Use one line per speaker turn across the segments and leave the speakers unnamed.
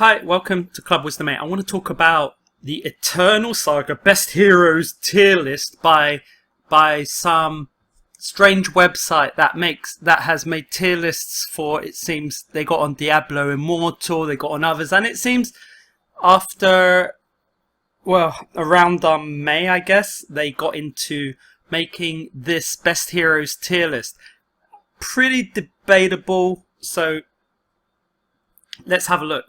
Hi, welcome to Club Wisdom 8. I want to talk about the Eternal Saga Best Heroes tier list by some strange website that has made tier lists for, it seems, they got on Diablo Immortal, they got on others, and it seems after, well, around May, I guess, they got into making this Best Heroes tier list. Pretty debatable, so let's have a look.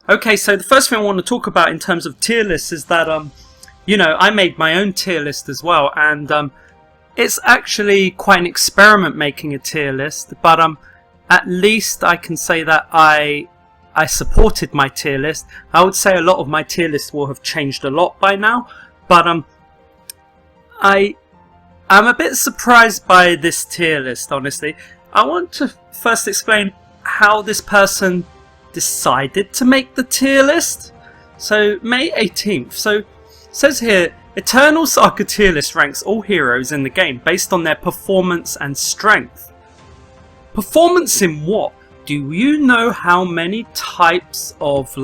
Okay, so the first thing I want to talk about in terms of tier lists is that, I made my own tier list as well, and it's actually quite an experiment making a tier list, but at least I can say that I supported my tier list. I would say a lot of my tier lists will have changed a lot by now, but I'm a bit surprised by this tier list, honestly. I want to first explain how this person decided to make the tier list. So May 18th. So it says here, Eternal Saga tier list ranks all heroes in the game based on their performance and strength. Performance in what? Do you know how many types of do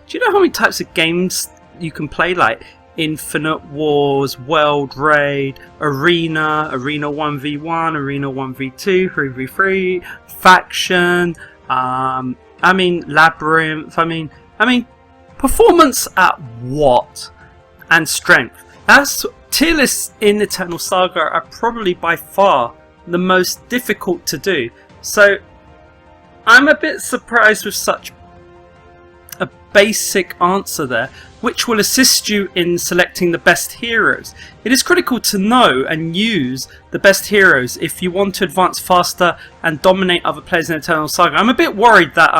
you know how many types of games you can play, like Infinite Wars, World Raid, Arena 1v1, Arena 1v2, 3v3, Faction, Labyrinth, performance at what? And strength. That's tier lists in Eternal Saga are probably by far the most difficult to do. So I'm a bit surprised with such a basic answer there, which will assist you in selecting the best heroes. It is critical to know and use the best heroes if you want to advance faster and dominate other players in Eternal Saga. I'm a bit worried that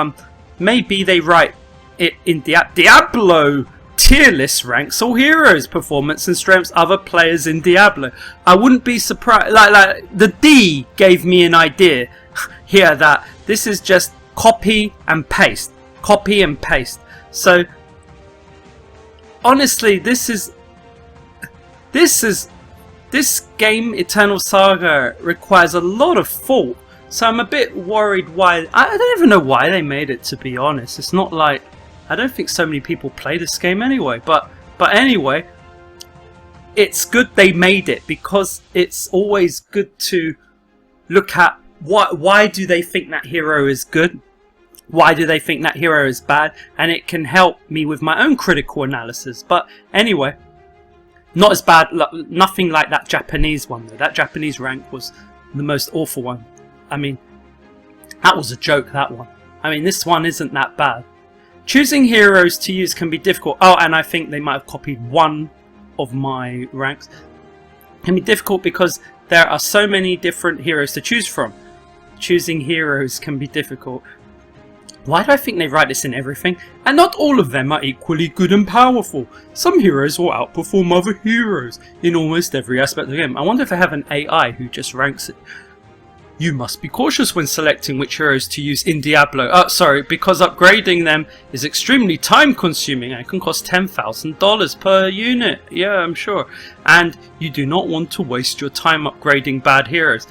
maybe they write it in Diablo tier list ranks all heroes, performance and strengths other players in Diablo. I wouldn't be surprised. Like the D gave me an idea here that this is just copy and paste. Copy and paste. So honestly, this game Eternal Saga requires a lot of thought. So I'm a bit worried why. I don't even know why they made it, to be honest. It's not like, I don't think so many people play this game anyway. But anyway, it's good they made it, because it's always good to look at why do they think that hero is good? Why do they think that hero is bad? And it can help me with my own critical analysis. But anyway, not as bad, nothing like that Japanese one though. That Japanese rank was the most awful one. That was a joke, that one. This one isn't that bad. Choosing heroes to use can be difficult. Oh, and I think they might have copied one of my ranks. It can be difficult because there are so many different heroes to choose from. Choosing heroes can be difficult. Why do I think they write this in everything? And not all of them are equally good and powerful. Some heroes will outperform other heroes in almost every aspect of the game. I wonder if I have an AI who just ranks it. You must be cautious when selecting which heroes to use in Diablo. Because upgrading them is extremely time consuming and can cost $10,000 per unit. Yeah, I'm sure. And you do not want to waste your time upgrading bad heroes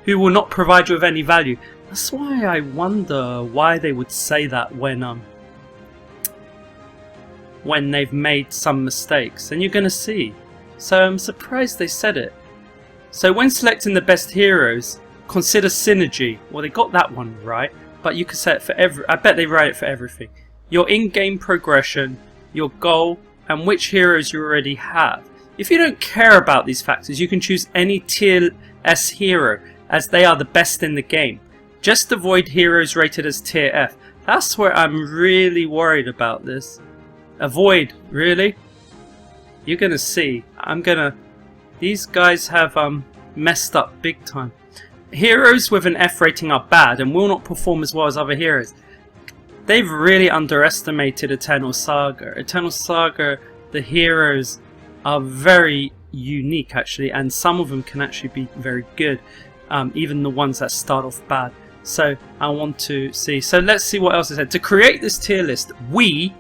who will not provide you with any value. That's why I wonder why they would say that when they've made some mistakes. And you're going to see. So I'm surprised they said it. So when selecting the best heroes, consider synergy. Well, they got that one right, but you can set it for I bet they write it for everything. Your in-game progression, your goal, and which heroes you already have. If you don't care about these factors, you can choose any tier S hero, as they are the best in the game. Just avoid heroes rated as tier F. That's where I'm really worried about this. Avoid, really? You're gonna see. These guys have messed up big time. Heroes with an F rating are bad and will not perform as well as other heroes. They've really underestimated Eternal Saga. Eternal Saga, the heroes are very unique actually, and some of them can actually be very good, even the ones that start off bad. So I want to see. So let's see what else it said. To create this tier list, we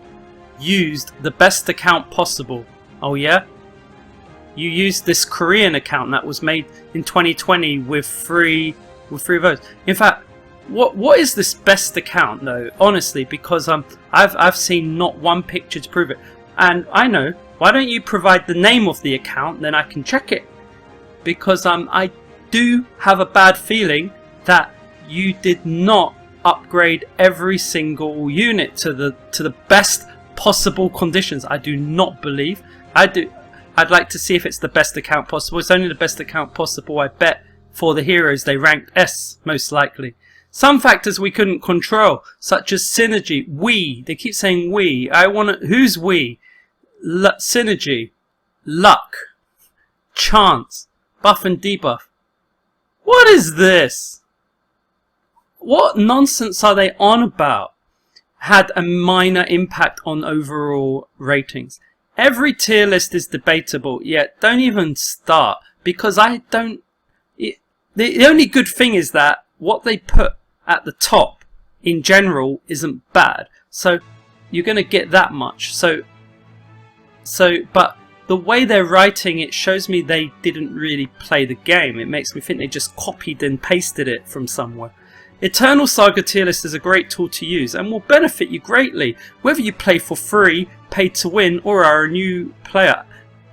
used the best account possible. Oh yeah? You used this Korean account that was made in 2020 with free votes. In fact, what is this best account though? Honestly, because I've seen not one picture to prove it. And I know, why don't you provide the name of the account, then I can check it. Because I do have a bad feeling that you did not upgrade every single unit to the best possible conditions. I do not believe. I'd like to see if it's the best account possible. It's only the best account possible, I bet. For the heroes, they ranked S, most likely. Some factors we couldn't control, such as synergy. We. They keep saying we. Who's we? Synergy. Luck. Chance. Buff and debuff. What is this? What nonsense are they on about? Had a minor impact on overall ratings. Every tier list is debatable, yet don't even start, because I don't... The only good thing is that what they put at the top, in general, isn't bad. So, you're going to get that much. But the way they're writing it shows me they didn't really play the game. It makes me think they just copied and pasted it from somewhere. Eternal Saga tier list is a great tool to use and will benefit you greatly, whether you play for free, pay to win, or are a new player.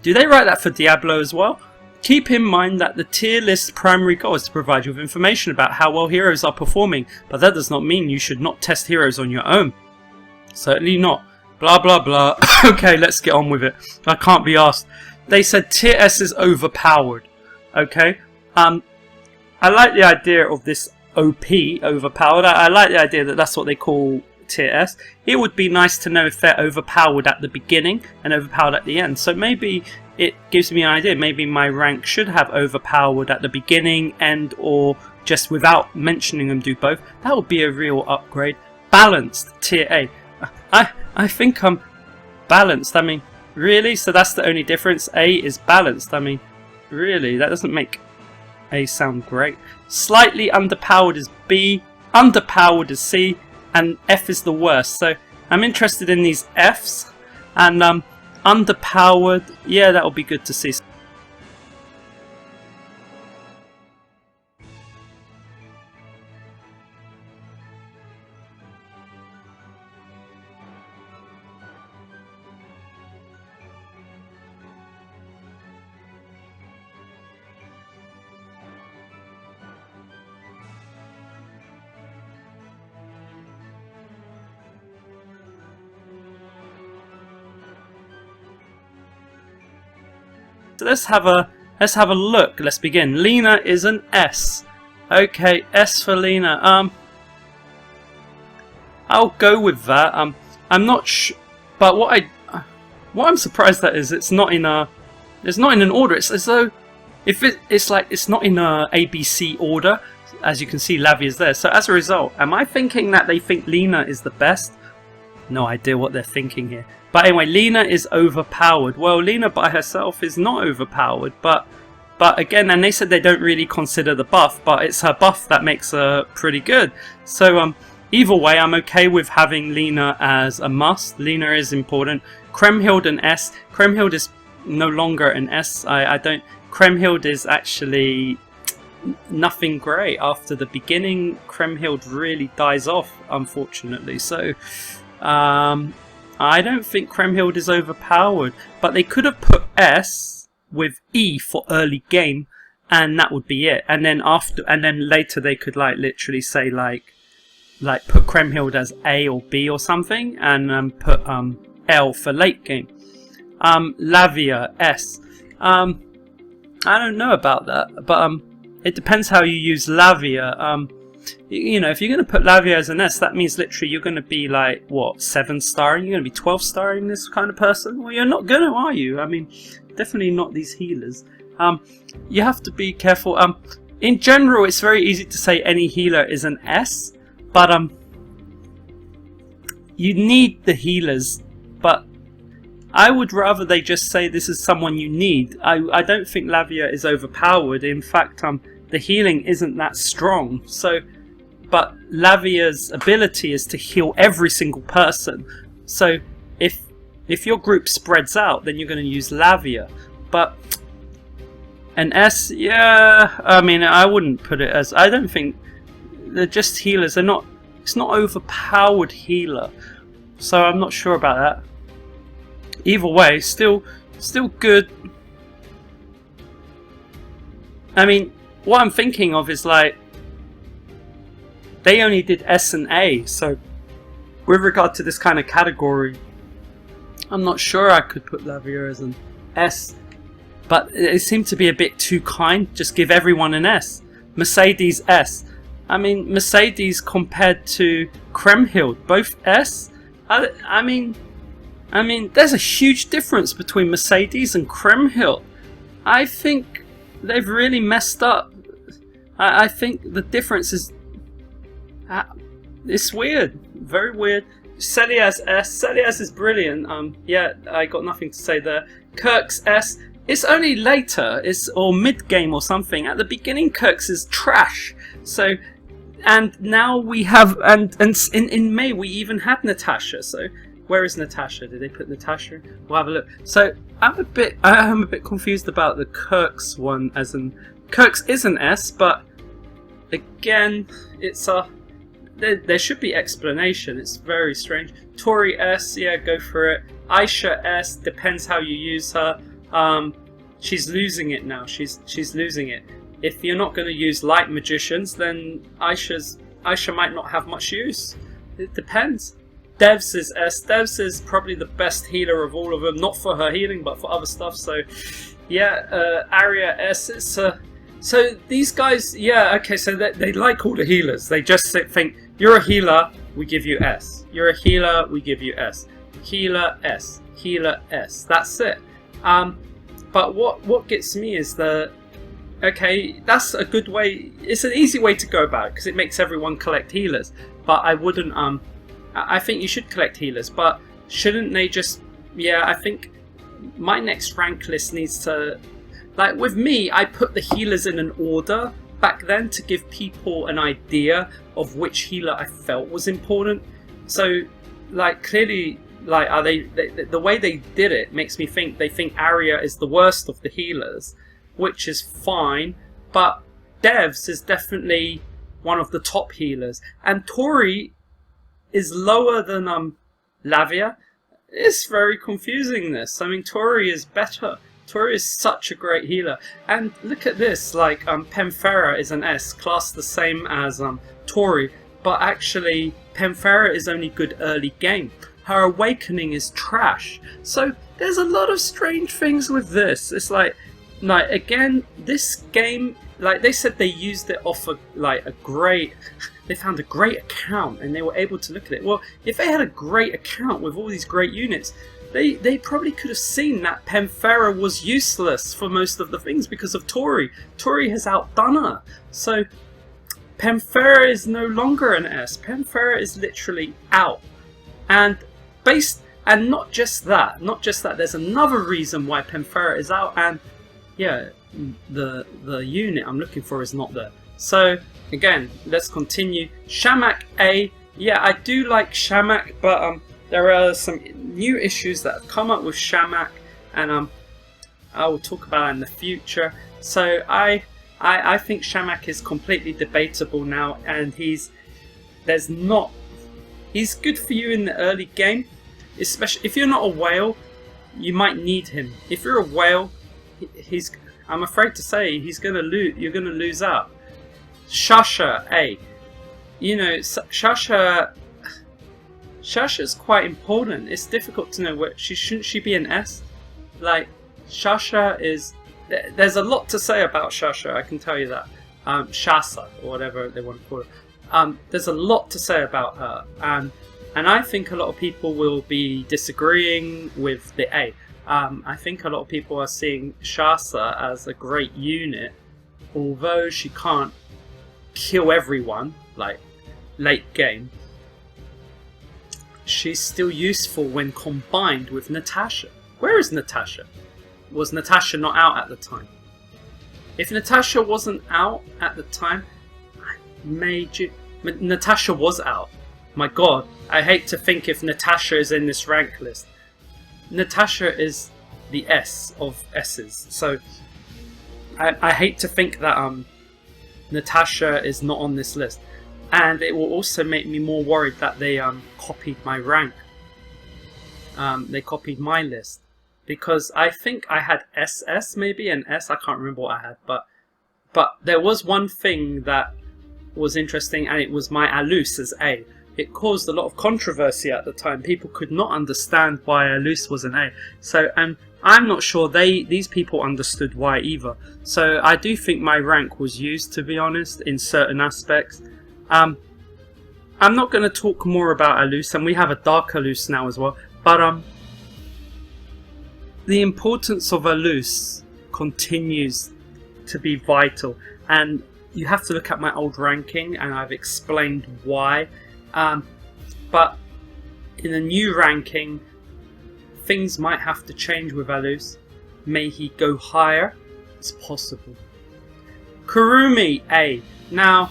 Do they write that for Diablo as well? Keep in mind that the tier list's primary goal is to provide you with information about how well heroes are performing, but that does not mean you should not test heroes on your own. Certainly not. Blah blah blah. Okay, let's get on with it. I can't be asked. They said tier S is overpowered. Okay. I like the idea of this OP, overpowered. I like the idea that that's what they call tier S. It would be nice to know if they're overpowered at the beginning and overpowered at the end. So maybe it gives me an idea. Maybe my rank should have overpowered at the beginning, end, or just without mentioning them do both. That would be a real upgrade. Balanced, tier A. I think I'm balanced. I mean, really? So that's the only difference? A is balanced. I mean, really? That doesn't make A sound great. Slightly underpowered is B, underpowered is C, and F is the worst. So I'm interested in these Fs, and underpowered, yeah, that'll be good to see. So let's have a look. Let's begin. Lena is an S. Okay, S for Lena. I'll go with that. I'm not but what I'm surprised at is it's not in an order. It's as though it's not in a ABC order. As you can see, Lavi is there. So as a result, am I thinking that they think Lena is the best? No idea what they're thinking here. But anyway, Lena is overpowered. Well, Lena by herself is not overpowered, but again, and they said they don't really consider the buff, but it's her buff that makes her pretty good. So either way, I'm okay with having Lena as a must. Lena is important. Creme, Hilt and S. Creme, Hilt is no longer an S. Creme, Hilt is actually nothing great. After the beginning, Creme, Hilt really dies off, unfortunately. So I don't think Creme, Hilt is overpowered, but they could have put S with E for early game, and that would be it. And then later they could literally say put Creme, Hilt as A or B or something, and put L for late game. Lavia S. I don't know about that, but it depends how you use Lavia. You know, if you're going to put Lavia as an S, that means literally you're going to be like, what, 7-starring? You're going to be 12-starring this kind of person? Well, you're not going to, are you? I mean, definitely not these healers. You have to be careful. In general, it's very easy to say any healer is an S, but you need the healers. But I would rather they just say this is someone you need. I don't think Lavia is overpowered. In fact, the healing isn't that strong. So, but Lavia's ability is to heal every single person. So if your group spreads out, then you're going to use Lavia. But an S, yeah, I mean, I wouldn't put it as. I don't think they're just healers. They're not. It's not overpowered healer. So I'm not sure about that. Either way, still good. I mean, what I'm thinking of is like they only did S and A, so with regard to this kind of category, I'm not sure I could put Lavia as an S, but it seemed to be a bit too kind. Just give everyone an S. Mercedes S. I mean, Mercedes compared to Creme Hilt, both S. I mean, there's a huge difference between Mercedes and Creme Hilt. I think they've really messed up. I think the difference is it's weird, very weird. Celias S. Celias is brilliant. Yeah, I got nothing to say there. Kirk's S. It's only later, or mid game or something. At the beginning, Kirk's is trash. So, and now we have, and in May we even had Natasha. So, where is Natasha? Did they put Natasha? We'll have a look. So, I'm a bit confused about the Kirk's one. As in, Kirk's is an S, but again, it's a. There should be explanation. It's very strange. Tori S, yeah, go for it. Aisha S, depends how you use her. She's losing it now. She's losing it. If you're not going to use light magicians, then Aisha might not have much use. It depends. Devs is S. Devs is probably the best healer of all of them, not for her healing, but for other stuff. So, yeah, Arya S. It's so these guys, yeah, okay. So they like all the healers. They just think you're a healer, we give you S. You're a healer, we give you S. Healer S. Healer S. That's it. But what gets me is okay, that's a good way. It's an easy way to go about it because it makes everyone collect healers. But I wouldn't. I think you should collect healers, but shouldn't they just? Yeah, I think my next rank list needs to. Like with me, I put the healers in an order back then to give people an idea of which healer I felt was important. So, like clearly, like the way they did it makes me think they think Arya is the worst of the healers, which is fine. But Devs is definitely one of the top healers, and Tori is lower than Lavia. It's very confusing. This, I mean, Tori is better. Tori is such a great healer. And look at this, like Pemphera is an S, classed the same as Tori, but actually Pemphera is only good early game. Her awakening is trash. So there's a lot of strange things with this. It's like again, this game, like they said they used it off of they found a great account and they were able to look at it. Well, if they had a great account with all these great units, they probably could have seen that Pemphera was useless for most of the things because of Tori. Tori has outdone her. So Pemphera is no longer an S. Pemphera is literally out. And not just that, there's another reason why Pemphera is out, and yeah, the unit I'm looking for is not there. So again, let's continue. Shamak A. Yeah, I do like Shamak, but there are some new issues that have come up with Shamak, and I will talk about in the future. So I think Shamak is completely debatable now, and he's good for you in the early game, especially if you're not a whale. You might need him. If you're a whale, I'm afraid to say you're gonna lose out. Shasha A. You know, Shasha's quite important. It's difficult to know where shouldn't she be an S? Like Shasha is. There's a lot to say about Shasha. I can tell you that. Shasa or whatever they want to call it. There's a lot to say about her, and I think a lot of people will be disagreeing with the A. I think a lot of people are seeing Shasa as a great unit, although she can't kill everyone, like late game. She's still useful when combined with Natasha. Where is Natasha? Was Natasha not out at the time? If Natasha wasn't out at the time, Natasha was out. My god, I hate to think if Natasha is in this rank list. Natasha is the S of S's, so I hate to think that Natasha is not on this list. And it will also make me more worried that they copied my rank. They copied my list. Because I think I had SS maybe, and S, I can't remember what I had, but there was one thing that was interesting, and it was my Alus as A. It caused a lot of controversy at the time. People could not understand why Alus was an A. So, and I'm not sure these people understood why either. So I do think my rank was used, to be honest, in certain aspects. I'm not going to talk more about Alus, and we have a dark Alus now as well, but the importance of Alus continues to be vital, and you have to look at my old ranking, and I've explained why. But in the new ranking, things might have to change with Alus. May he go higher? It's possible. Kurumi A. Now,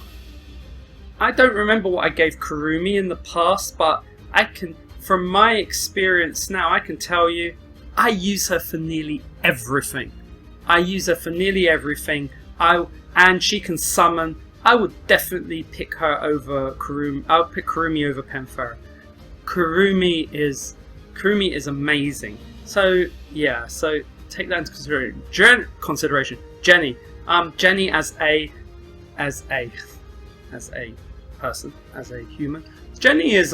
I don't remember what I gave Kurumi in the past, but I can, from my experience now, I can tell you, I use her for nearly everything. And she can summon. I would definitely pick her over Kurumi. I would pick Kurumi over Penfera. Kurumi is amazing. So yeah, so take that into consideration. Jenny. Jenny as a person, as a human. Jenny is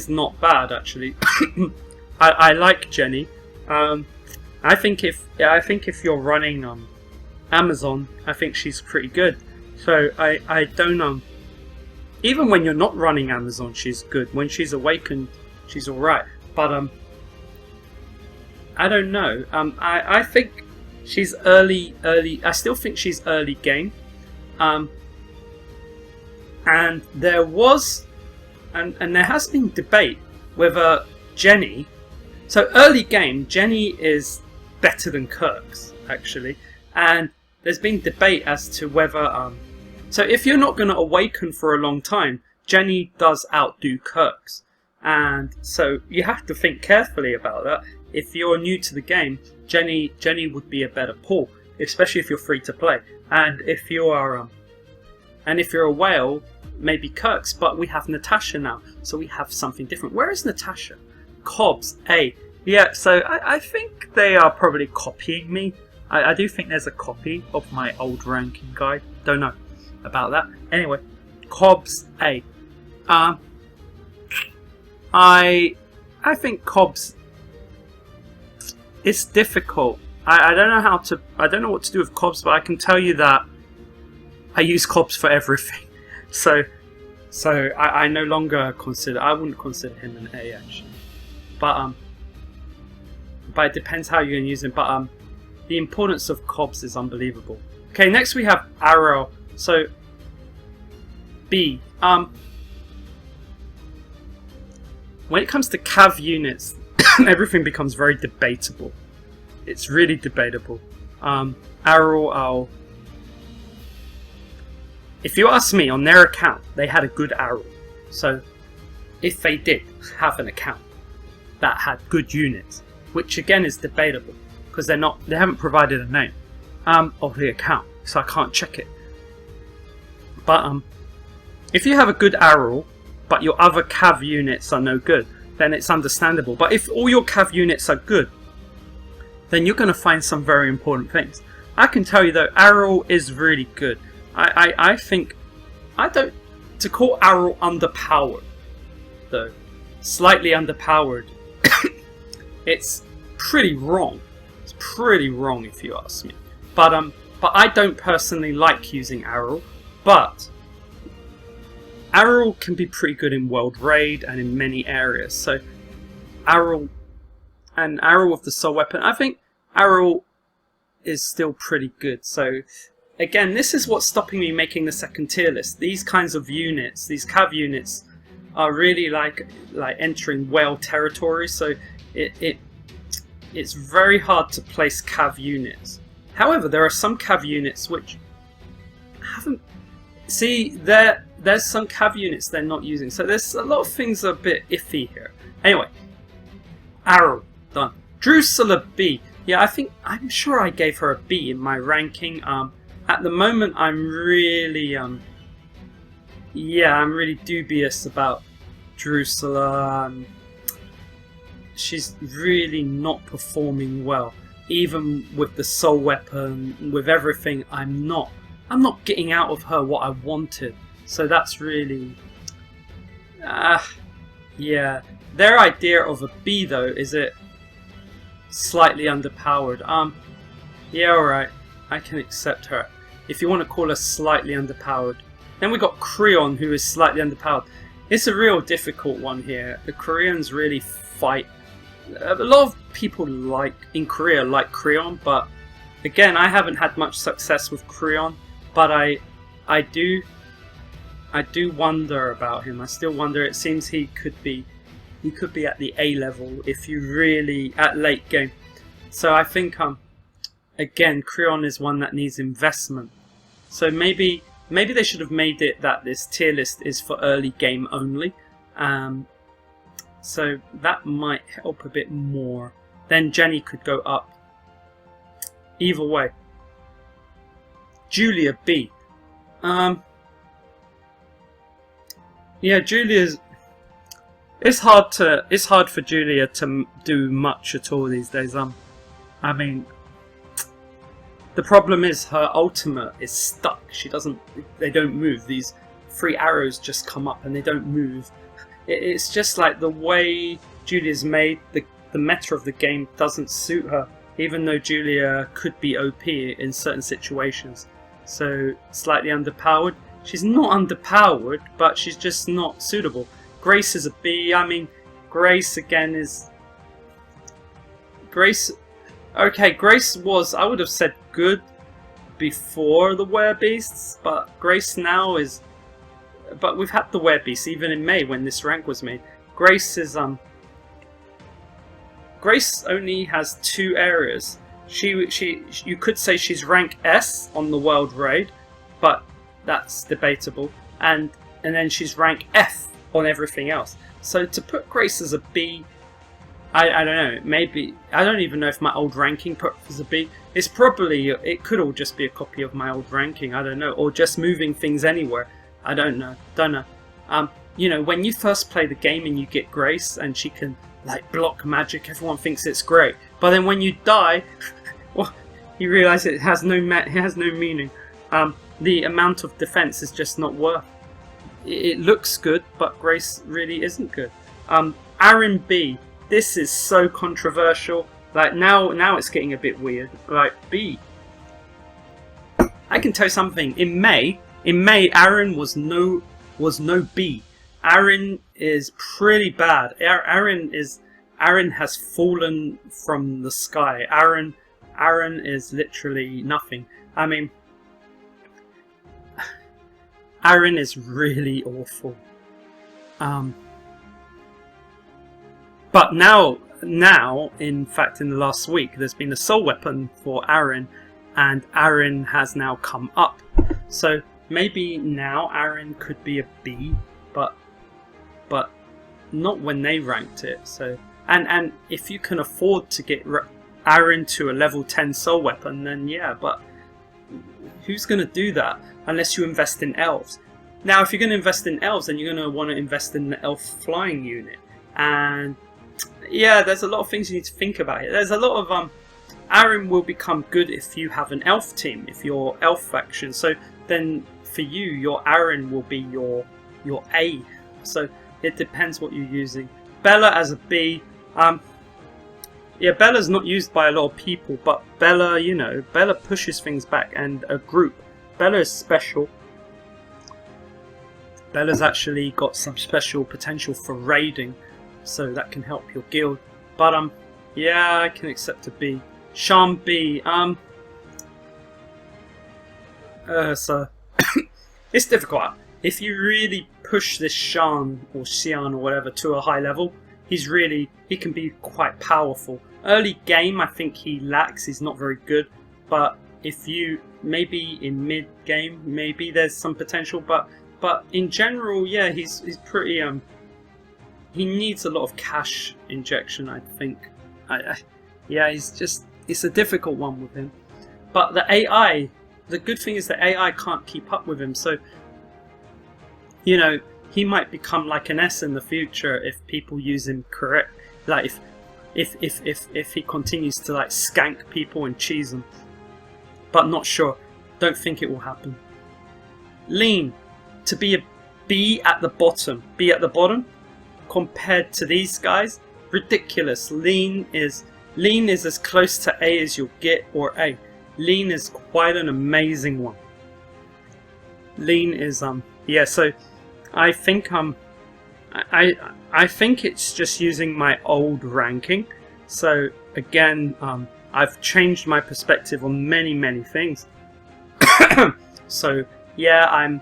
not bad actually. I like Jenny. I think if you're running Amazon, I think she's pretty good. So I don't even when you're not running Amazon, she's good. When she's awakened, she's alright. But I don't know. I think she's early. I still think she's early game. And there was, and there has been debate whether Jenny. So early game, Jenny is better than Kirk's actually, and there's been debate as to whether so if you're not going to awaken for a long time, Jenny does outdo Kirk's, and so you have to think carefully about that. If you're new to the game, Jenny would be a better pull, especially if you're free to play, and if you are and if you're a whale, maybe Kirk's. But we have Natasha now, so we have something different. Where is Natasha? Cobbs A. Yeah, so I think they are probably copying me. I do think there's a copy of my old ranking guide. Don't know about that. Anyway, Cobbs A. I think Cobbs. It's difficult. I don't know what to do with Cobbs, but I can tell you that I use Cobbs for everything. So I no longer consider. I wouldn't consider him an A actually. But it depends how you're going to use him. But the importance of Cobbs is unbelievable. Okay, next we have Arrow. So B. When it comes to Cav units, everything becomes very debatable. It's really debatable. Arrow, if you ask me, on their account, they had a good Arrow. So if they did have an account that had good units, which again is debatable because they haven't provided a name of the account, so I can't check it. But if you have a good Arrow, but your other Cav units are no good, then it's understandable. But if all your Cav units are good, then you're going to find some very important things. I can tell you though, Arrow is really good. I think, to call Arrow underpowered though, slightly underpowered, it's pretty wrong. It's pretty wrong if you ask me. But I don't personally like using Arrow, but Arrow can be pretty good in World Raid and in many areas. So Arrow, and Arrow with the soul weapon. I think Arrow is still pretty good. So again, this is what's stopping me making the second tier list. These kinds of units, these cav units, are really like entering whale territory. So it's very hard to place cav units. However, there are some cav units which haven't. See, there's some cav units they're not using. So there's a lot of things a bit iffy here. Anyway, Arrow done. Drusilla B. Yeah, I'm sure I gave her a B in my ranking. At the moment, I'm really dubious about Drusilla. She's really not performing well. Even with the soul weapon, with everything, I'm not getting out of her what I wanted. So that's really, yeah. Their idea of a B though is it slightly underpowered. Yeah, alright, I can accept her. If you want to call her slightly underpowered. Then we got Creon, who is slightly underpowered. It's a real difficult one here. The Koreans really fight. A lot of people in Korea like Creon, but again, I haven't had much success with Creon. But I do wonder about him. I still wonder. It seems he could be at the A level if you really at late game. So I think again, Creon is one that needs investment. So maybe they should have made it that this tier list is for early game only. So that might help a bit more. Then Jenny could go up. Either way. Julia B. Yeah, Julia's. It's hard for Julia to do much at all these days. I mean, the problem is her ultimate is stuck. They don't move. These 3 arrows just come up and they don't move. It's just like the way Julia's made, the meta of the game doesn't suit her. Even though Julia could be OP in certain situations. So, slightly underpowered. She's not underpowered, but she's just not suitable. Grace is a B. I mean, Grace again is... Grace... Okay, Grace was, I would have said good before the Werebeasts, but Grace now is... But we've had the Werebeasts even in May when this rank was made. Grace is, Grace only has 2 areas. You could say she's rank S on the World Raid, but that's debatable. And then she's rank F on everything else. So to put Grace as a B, I don't know. Maybe I don't even know if my old ranking put as a B. It's probably it could all just be a copy of my old ranking. I don't know, or just moving things anywhere. I don't know. You know, when you first play the game and you get Grace and she can like block magic, everyone thinks it's great. But then when you die, well, you realise it has no meaning. The amount of defense is just not worth. It looks good, but Grace really isn't good. Aaron B. This is so controversial. Like now it's getting a bit weird. Like B. I can tell you something. In May, Aaron was no B. Aaron is pretty bad. Aaron has fallen from the sky. Aaron is literally nothing. I mean, Aaron is really awful. But now, in fact, in the last week, there's been a soul weapon for Aaron, and Aaron has now come up. So maybe now Aaron could be a B, but not when they ranked it. So and if you can afford to get Aaron to a level 10 soul weapon, then yeah. But who's going to do that unless you invest in elves? Now, if you're going to invest in elves, then you're going to want to invest in the elf flying unit. And yeah, there's a lot of things you need to think about here. There's a lot of Aaron will become good if you have an elf team, if you're elf faction. So then for you, your Aaron will be your A. So it depends what you're using. Bella as a B. Yeah, Bella's not used by a lot of people, but Bella, you know, Bella pushes things back, and a group. Bella is special. Bella's actually got some special potential for raiding, so that can help your guild. But Yeah, I can accept a B. Sean B. So it's difficult. If you really push this Sean or Xian or whatever to a high level, he can be quite powerful. Early game, I think he lacks. He's not very good. But if you maybe in mid game, maybe there's some potential. But in general, yeah, he's pretty he needs a lot of cash injection, I think. Yeah, it's a difficult one with him. But the AI, the good thing is the AI can't keep up with him. So, you know, he might become like an S in the future if people use him correct. Like if he continues to like skank people and cheese them. But not sure. Don't think it will happen. Lean, to be a B at the bottom. B at the bottom compared to these guys, ridiculous. Lean is as close to A as you'll get, or A. Lean is quite an amazing one. Lean is yeah. So I think I think it's just using my old ranking. So again, I've changed my perspective on many things. So yeah,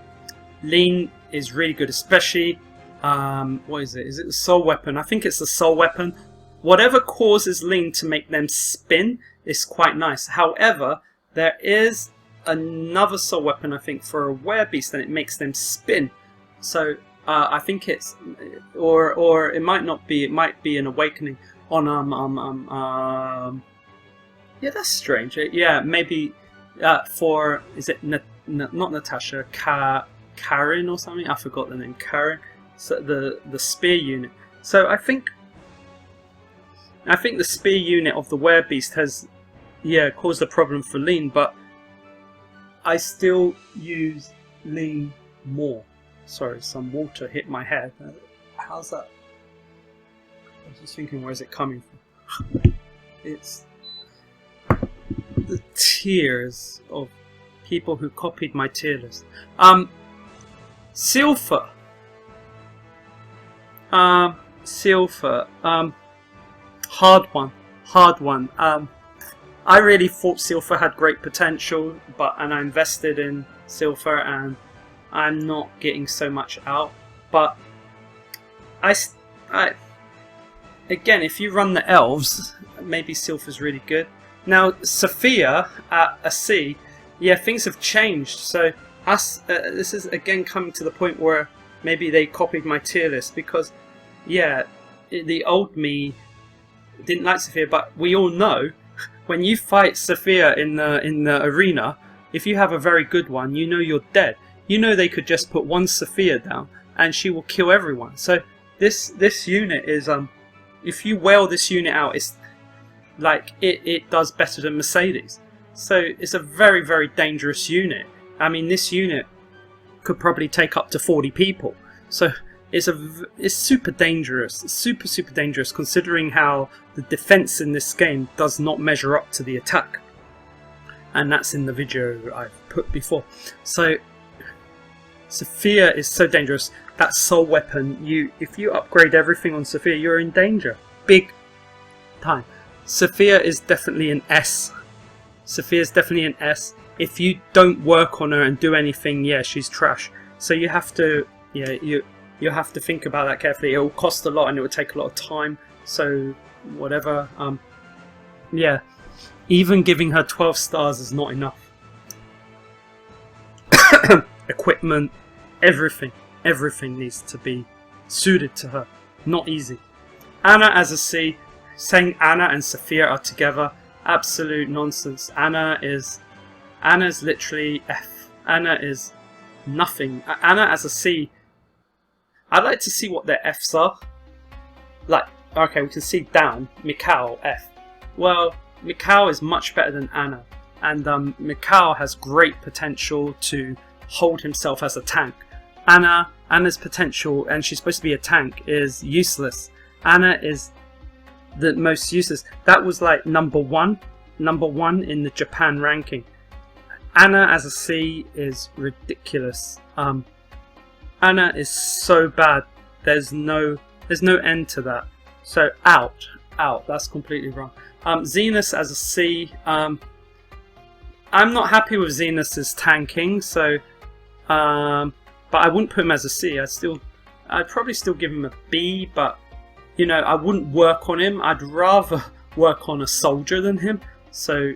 Lean is really good, especially what is it? Is it the soul weapon? I think it's the soul weapon. Whatever causes Lean to make them spin is quite nice. However, there is another soul weapon, I think, for a werebeast, and it makes them spin. So I think it's, or it might not be. It might be an awakening on yeah, that's strange. Yeah, maybe for, is it not Natasha, Karen or something? I forgot the name. Karen. So the spear unit. So I think the spear unit of the werebeast has, yeah, caused a problem for Lean, but I still use Lean more. Sorry, some water hit my head. How's that? I was just thinking, where's it coming from? It's the tears of people who copied my tier list. Silver. Silver. Hard one. I really thought Silver had great potential, and I invested in Silver, and I'm not getting so much out. But again, if you run the elves, maybe Silver's really good. Now Sofia at a C, yeah, things have changed. So this is again coming to the point where maybe they copied my tier list, because yeah, the old me didn't like Sofia, but we all know when you fight Sofia in the arena, if you have a very good one, you know you're dead. You know they could just put one Sofia down and she will kill everyone. So this unit is if you whale this unit out, it's like it does better than Mercedes. So it's a very dangerous unit. I mean, this unit could probably take up to 40 people. So it's super dangerous. It's super dangerous, considering how the defense in this game does not measure up to the attack. And that's in the video I've put before. So Sofia is so dangerous. That soul weapon, if you upgrade everything on Sofia, you're in danger. Big time. Sofia is definitely an S. Sofia is definitely an S. If you don't work on her and do anything, yeah, she's trash. So you have to, yeah, you have to think about that carefully. It will cost a lot and it will take a lot of time. So whatever, yeah, even giving her 12 stars is not enough. Equipment, everything needs to be suited to her. Not easy. Anna as a C. Saying Anna and Sofia are together, absolute nonsense. Anna's literally F. Anna is nothing. Anna as a C. I'd like to see what their Fs are. Like, okay, we can see down. Mikhail, F. Well, Mikhail is much better than Anna. And Mikhail has great potential to hold himself as a tank. Anna's potential, and she's supposed to be a tank, is useless. Anna is the most useless. That was like number one in the Japan ranking. Anna as a C is ridiculous. Anna is so bad. There's no end to that. So out. out. That's completely wrong. Zenus as a C. I'm not happy with Zenus's tanking, so but I wouldn't put him as a C. I'd probably still give him a B, but you know, I wouldn't work on him. I'd rather work on a soldier than him. So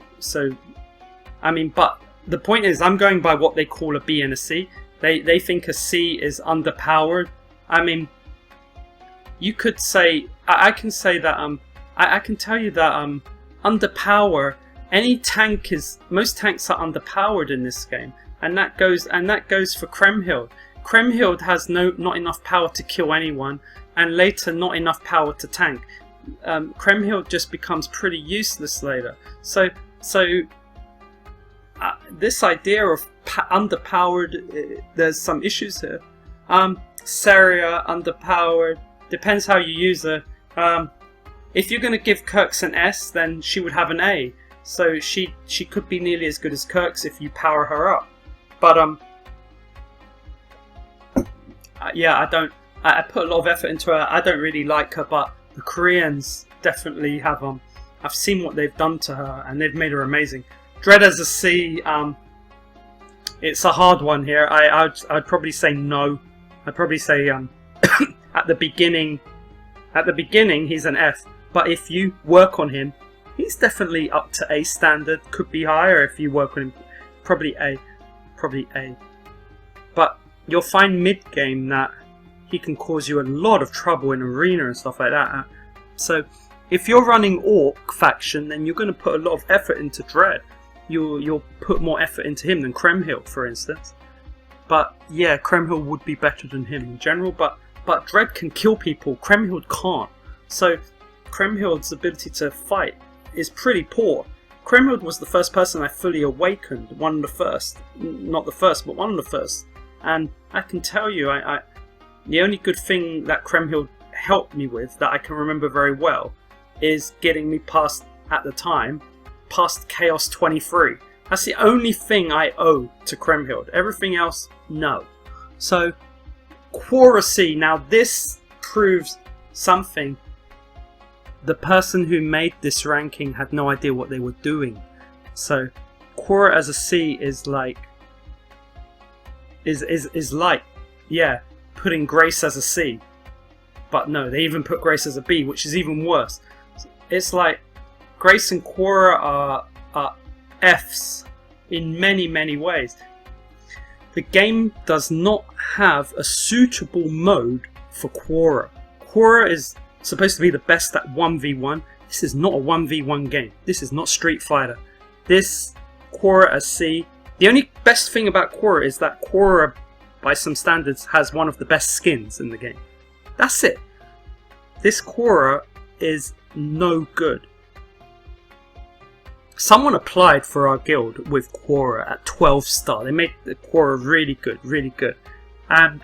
I mean, but the point is, I'm going by what they call a B and a C. They think a C is underpowered. I mean, you could say, I can say that I can tell you that underpower, most tanks are underpowered in this game, and that goes for Creme. Creme has not enough power to kill anyone, and later not enough power to tank. Creme just becomes pretty useless later. So this idea of underpowered, there's some issues here. Saria underpowered, depends how you use her. If you're going to give Kirks an S, then she would have an A. So she could be nearly as good as Kirks if you power her up. But yeah, I put a lot of effort into her. I don't really like her, but the Koreans definitely have. I've seen what they've done to her, and they've made her amazing. Dread as a C. It's a hard one here. I'd probably say no. I'd probably say at the beginning he's an F. But if you work on him, he's definitely up to A standard. Could be higher if you work on him. Probably A. But you'll find mid-game that he can cause you a lot of trouble in arena and stuff like that. So if you're running Orc faction, then you're going to put a lot of effort into Dread. You'll put more effort into him than Creme, for instance. But yeah, Creme would be better than him in general. But Dread can kill people. Creme can't. So Creme's ability to fight is pretty poor. Creme was the first person I fully awakened. One of the first. Not the first, but one of the first. And I can tell you, the only good thing that Creme helped me with, that I can remember very well, is getting me past, at the time, past Chaos 23. That's the only thing I owe to Creme. Everything else, no. So, Quora C. Now this proves something. The person who made this ranking had no idea what they were doing. So, Quora as a C is like... Is like, yeah, putting Grace as a C. But no, they even put Grace as a B, which is even worse. It's like Grace and Quora are Fs in many ways. The game does not have a suitable mode for Quora. Quora is supposed to be the best at 1v1. This is not a 1v1 game. This is not Street Fighter. This Quora as C. The only best thing about Quora is that Quora, by some standards, has one of the best skins in the game. That's it. This Quora is no good. Someone applied for our guild with Quora at 12 star. They made the Quora really good. And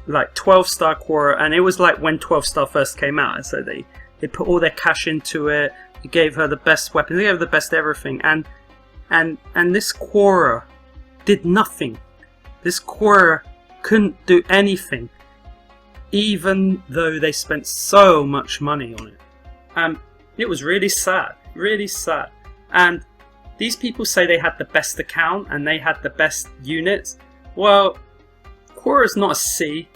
like 12 star Quora, and it was like when 12 star first came out, and so they put all their cash into it. They gave her the best weapons, they gave her the best everything, and this Quora did nothing. This Quora couldn't do anything, even though they spent so much money on it. It was really sad. And these people say they had the best account and they had the best units. Well, Quora's not a C.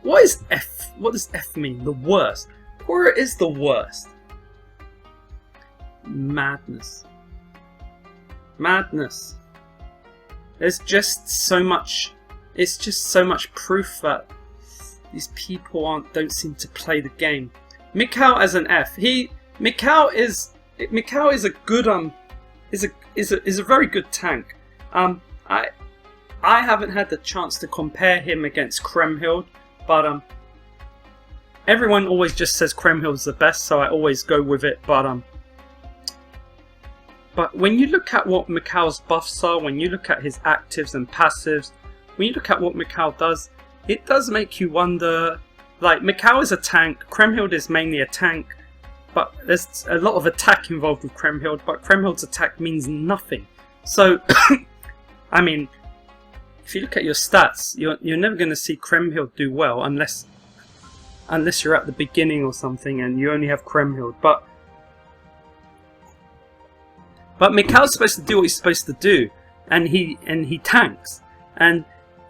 What is F? What does F mean? The worst. Quora is the worst. Madness. There's just so much. It's just so much proof that these people don't seem to play the game. Mikhail as an F. Mikhail is a good is a very good tank. I haven't had the chance to compare him against Creme, but everyone always just says Creme is the best, so I always go with it. But when you look at what Mikhail's buffs are, when you look at his actives and passives, when you look at what Mikhail does, it does make you wonder. Like, Mikhail is a tank, Creme is mainly a tank, but there's a lot of attack involved with Creme, but Creme's attack means nothing. So, I mean, if you look at your stats, you're never going to see Creme do well unless unless you're at the beginning or something and you only have Creme Hilt. But Mikhail's supposed to do what he's supposed to do, and he tanks, and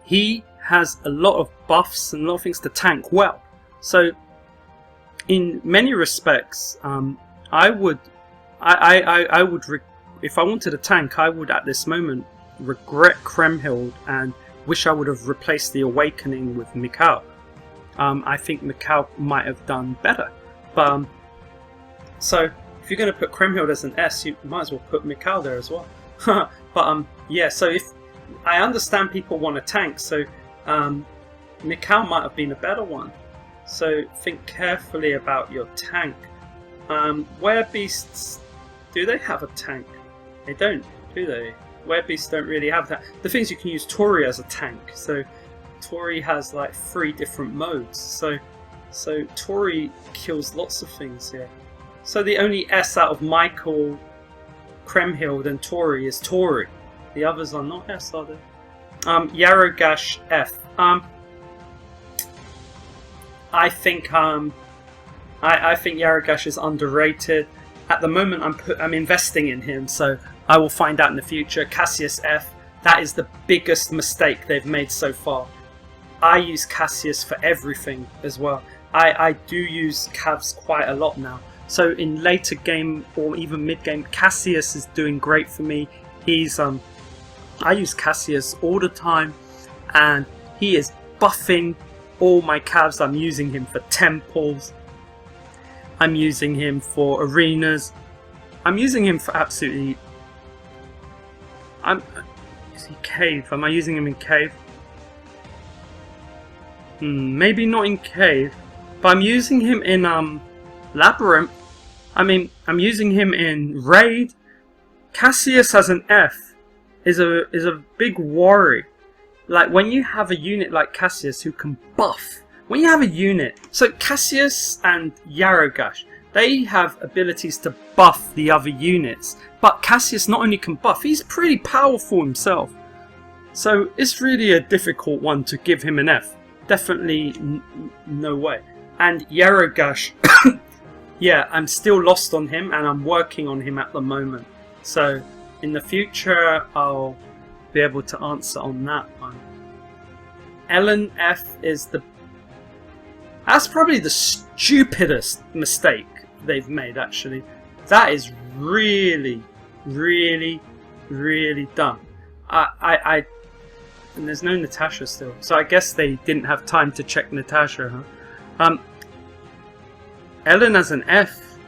he has a lot of buffs and a lot of things to tank well. So in many respects, I would if I wanted a tank, I would at this moment regret Creme Hilt and wish I would have replaced the Awakening with Mikhail. I think Mikhail might have done better. But so if you're going to put Creme Hilt as an S, you might as well put Mikhail there as well. But yeah, so if I understand people want a tank, so Mikhail might have been a better one. So think carefully about your tank. Werebeasts, do they have a tank? They don't, do they? Werebeasts don't really have that. The thing is, you can use Tori as a tank. So Tori has like 3 different modes. So Tori kills lots of things here. So the only S out of Mikhail, Creme Hilt, and Tori is Tori. The others are not S, are they? Yarogash F. I think Yarogash is underrated. At the moment, I'm investing in him, so I will find out in the future. Cassius F. That is the biggest mistake they've made so far. I use Cassius for everything as well. I do use Cavs quite a lot now. So in later game or even mid game, Cassius is doing great for me. He's I use Cassius all the time, and he is buffing all my Cavs. I'm using him for temples. I'm using him for arenas. I'm using him for absolutely. Is he cave? Am I using him in cave? Maybe not in cave, but I'm using him in labyrinth. I mean, I'm using him in raid. Cassius as an F is a big worry. Like when you have a unit like Cassius who can buff. When you have a unit, so Cassius and Yarogash, they have abilities to buff the other units. But Cassius not only can buff, he's pretty powerful himself. So it's really a difficult one to give him an F. Definitely no way. And Yarogash, yeah, I'm still lost on him and I'm working on him at the moment. So in the future, I'll be able to answer on that one. Ellen F is that's probably the stupidest mistake they've made, actually. That is really, really, really dumb. And there's no Natasha still, so I guess they didn't have time to check Natasha, huh? Ellen as an F.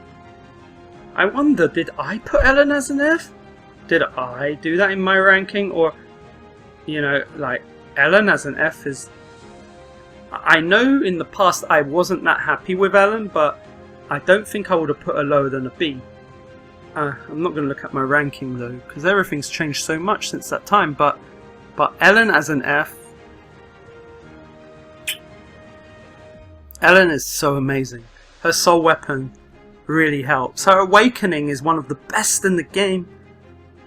I wonder, did I put Ellen as an F? Did I do that in my ranking? Or, you know, like, Ellen as an F is... I know in the past I wasn't that happy with Ellen, but I don't think I would have put her lower than a B. I'm not going to look at my ranking though, because everything's changed so much since that time, but Ellen as an F... Ellen is so amazing. Her soul weapon really helps. Her awakening is one of the best in the game.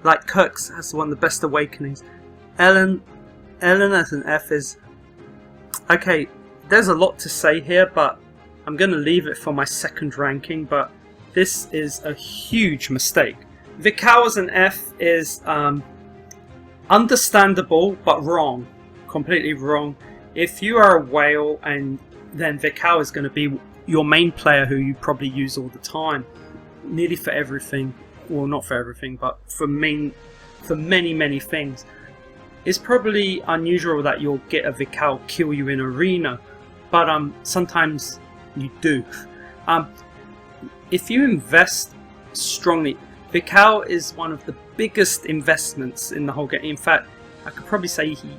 Like Kirk's has one of the best awakenings. Ellen as an F is... Okay, there's a lot to say here, but I'm going to leave it for my second ranking, but this is a huge mistake. Vikal as an F is understandable, but wrong. Completely wrong. If you are a whale, and then Vikal is going to be your main player who you probably use all the time. Nearly for everything. Well, not for everything, but for many, many things. It's probably unusual that you'll get a Vikal kill you in arena, but sometimes you do. If you invest strongly, Vikal is one of the biggest investments in the whole game. In fact, I could probably say he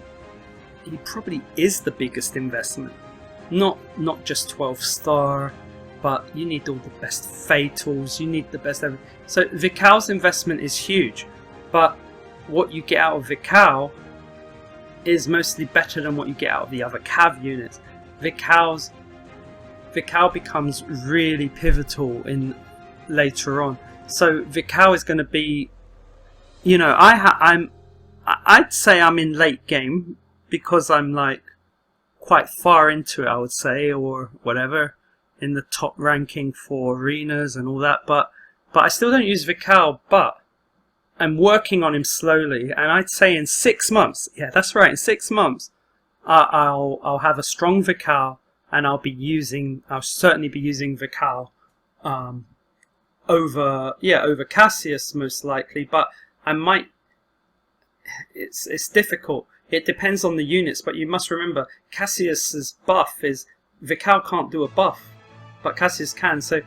probably is the biggest investment. Not just 12-star, but you need all the best fatals, you need the best everything. So Vikal's investment is huge, but what you get out of Vikal is mostly better than what you get out of the other Cav units. Vikal becomes really pivotal in later on. So Vikal is going to be, you know, I'd say I'm in late game because I'm like quite far into it, I would say, or whatever, in the top ranking for arenas and all that. But I still don't use Vikal, but I'm working on him slowly, and I'd say in 6 months, yeah, that's right, in 6 months, I'll have a strong Vikal, and I'll certainly be using Vikal over Cassius most likely. But I might. It's difficult. It depends on the units, but you must remember Cassius's buff is Vikal can't do a buff, but Cassius can. So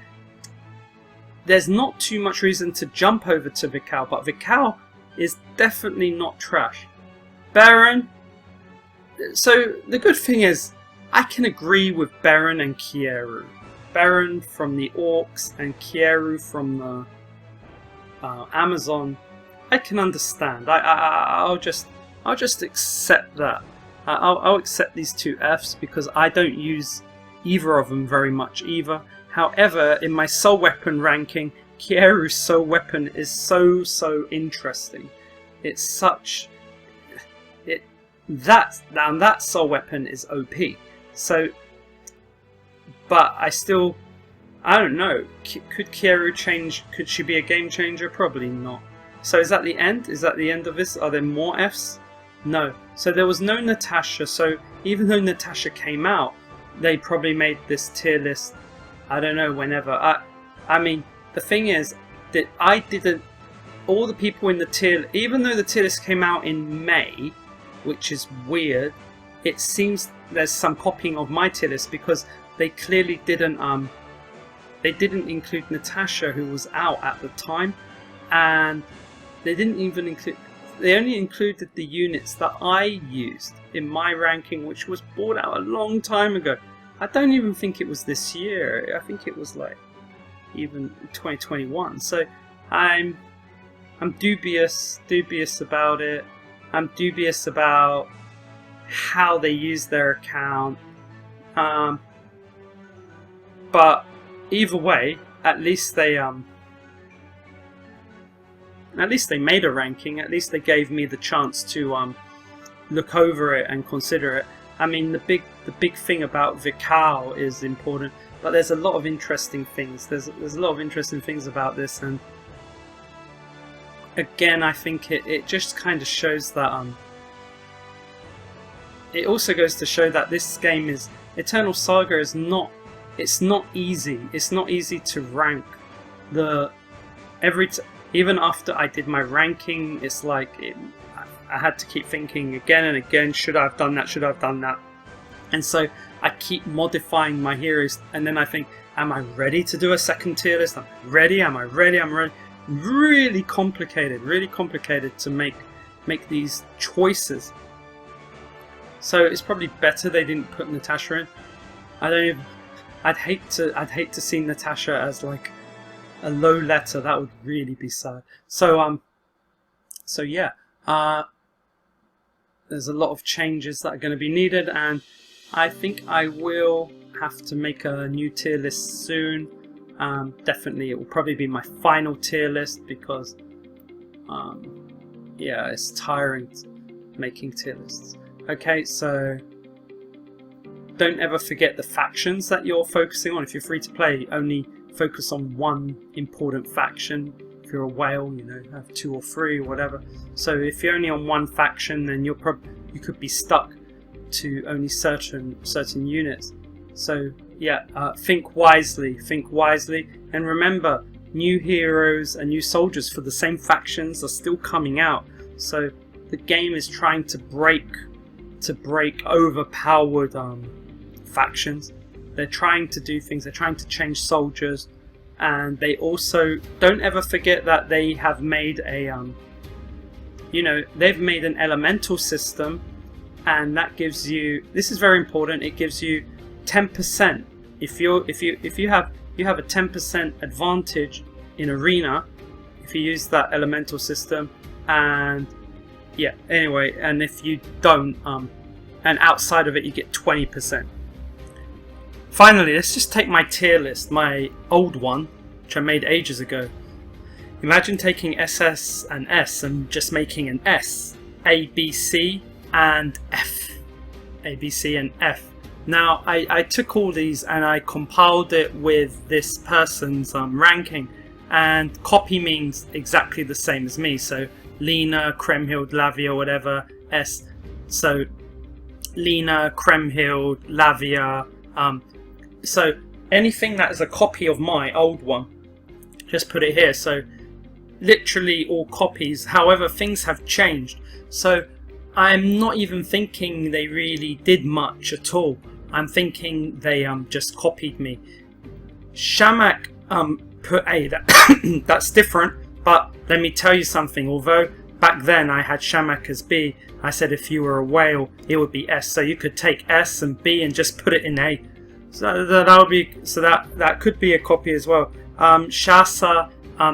there's not too much reason to jump over to Vikal, but Vikal is definitely not trash. Baron. So the good thing is, I can agree with Baron and Kieru. Baron from the Orcs and Kieru from the Amazon. I can understand. I'll just accept that. I'll accept these two Fs because I don't use either of them very much either. However, in my soul weapon ranking, Kieru's soul weapon is so interesting. It's such that soul weapon is OP. So, but I don't know. Could Kieru change? Could she be a game changer? Probably not. So is that the end? Is that the end of this? Are there more Fs? No. So there was no Natasha. So even though Natasha came out, they probably made this tier list. I don't know, whenever. I mean, the thing is that I didn't. All the people in the tier, even though the tier list came out in May, which is weird, it seems there's some copying of my tier list because they clearly didn't. They didn't include Natasha, who was out at the time, and they didn't even include. They only included the units that I used in my ranking, which was brought out a long time ago. I don't even think it was this year. I think it was like even 2021. So I'm dubious about it. I'm dubious about how they use their account. But either way, at least they made a ranking. At least they gave me the chance to look over it and consider it. I mean, the big thing about Vikal is important, but there's a lot of interesting things. There's a lot of interesting things about this, and again, I think it just kind of shows that it also goes to show that this game is Eternal Saga is not. It's not easy. It's not easy to rank even after I did my ranking. It's like I had to keep thinking again and again, should I have done that, should I have done that? And so I keep modifying my heroes, and then I think, am I ready to do a second tier list? Am I ready? I'm ready. Really complicated to make these choices. So it's probably better they didn't put Natasha in. I'd hate to see Natasha as like a low letter. That would really be sad. So yeah. There's a lot of changes that are going to be needed, and I think I will have to make a new tier list soon. Definitely, it will probably be my final tier list because, yeah, it's tiring making tier lists. Okay, so don't ever forget the factions that you're focusing on. If you're free to play, only focus on one important faction. If you're a whale, you know, have 2 or 3 or whatever. So if you're only on one faction, then you could be stuck to only certain units. So yeah, think wisely, and remember, new heroes and new soldiers for the same factions are still coming out. So the game is trying to break overpowered factions. They're trying to do things. They're trying to change soldiers. And they also don't ever forget that they have made a, they've made an elemental system, and that gives you. This is very important. It gives you 10%. If you have a 10% advantage in arena, if you use that elemental system, and yeah. Anyway, and if you don't, and outside of it, you get 20%. Finally, let's just take my tier list, my old one, which I made ages ago. Imagine taking SS and S and just making an S, A, B, C, and F. A, B, C, and F. Now, I took all these and I compiled it with this person's ranking, and copy means exactly the same as me. So Lena, Creme, Hilt, Lavia, whatever, S. So Lena, Creme, Hilt, Lavia. So anything that is a copy of my old one, just put it here. So literally all copies. However, things have changed. So I'm not even thinking they really did much at all. I'm thinking they just copied me. Shamak put A. That's different. But let me tell you something. Although back then I had Shamak as B, I said if you were a whale, it would be S. So you could take S and B and just put it in A. So that would be. So that could be a copy as well. Shasa,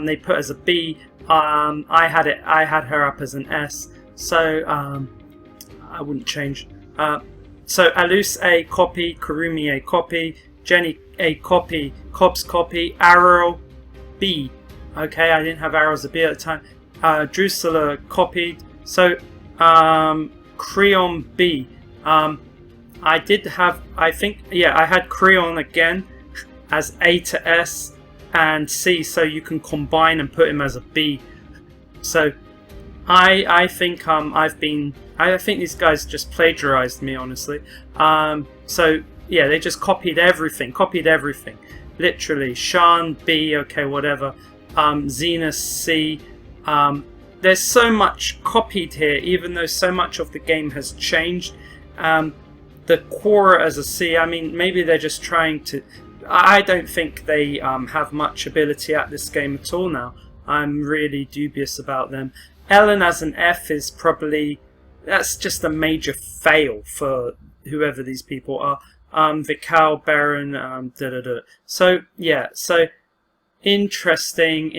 they put as a B. I had her up as an S. So I wouldn't change. So Alus A copy, Karumi A copy, Jenny A copy, Cobbs copy, Arrow B. Okay, I didn't have Arrow as a B at the time. Drusilla copied. So Creon B. I did have, I think, yeah, I had Creon again as A to S and C, so you can combine and put him as a B. So I think I think these guys just plagiarized me, honestly. So yeah, they just copied everything, literally. Shan B, okay, whatever. Xenos C. There's so much copied here, even though so much of the game has changed. The Quora as a C, I mean, maybe they're just trying to. I don't think they have much ability at this game at all now. I'm really dubious about them. Ellen as an F is probably, that's just a major fail for whoever these people are. Vikal, Baron, So yeah, so interesting.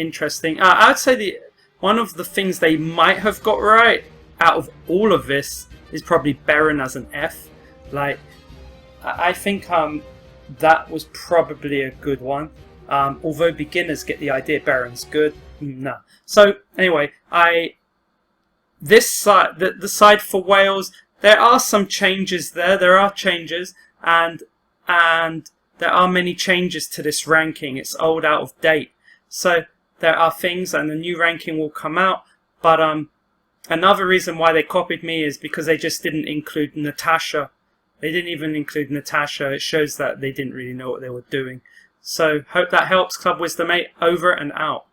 I'd say one of the things they might have got right out of all of this is probably Baron as an F. Like, I think that was probably a good one. Although beginners get the idea Baron's good. No. So anyway, this side, the side for Wales, there are some changes there. There are changes, and there are many changes to this ranking. It's old, out of date. So there are things, and the new ranking will come out. But another reason why they copied me is because they just didn't include Natasha. They didn't even include Natasha. It shows that they didn't really know what they were doing. So hope that helps. Club Wisdom 8 over and out.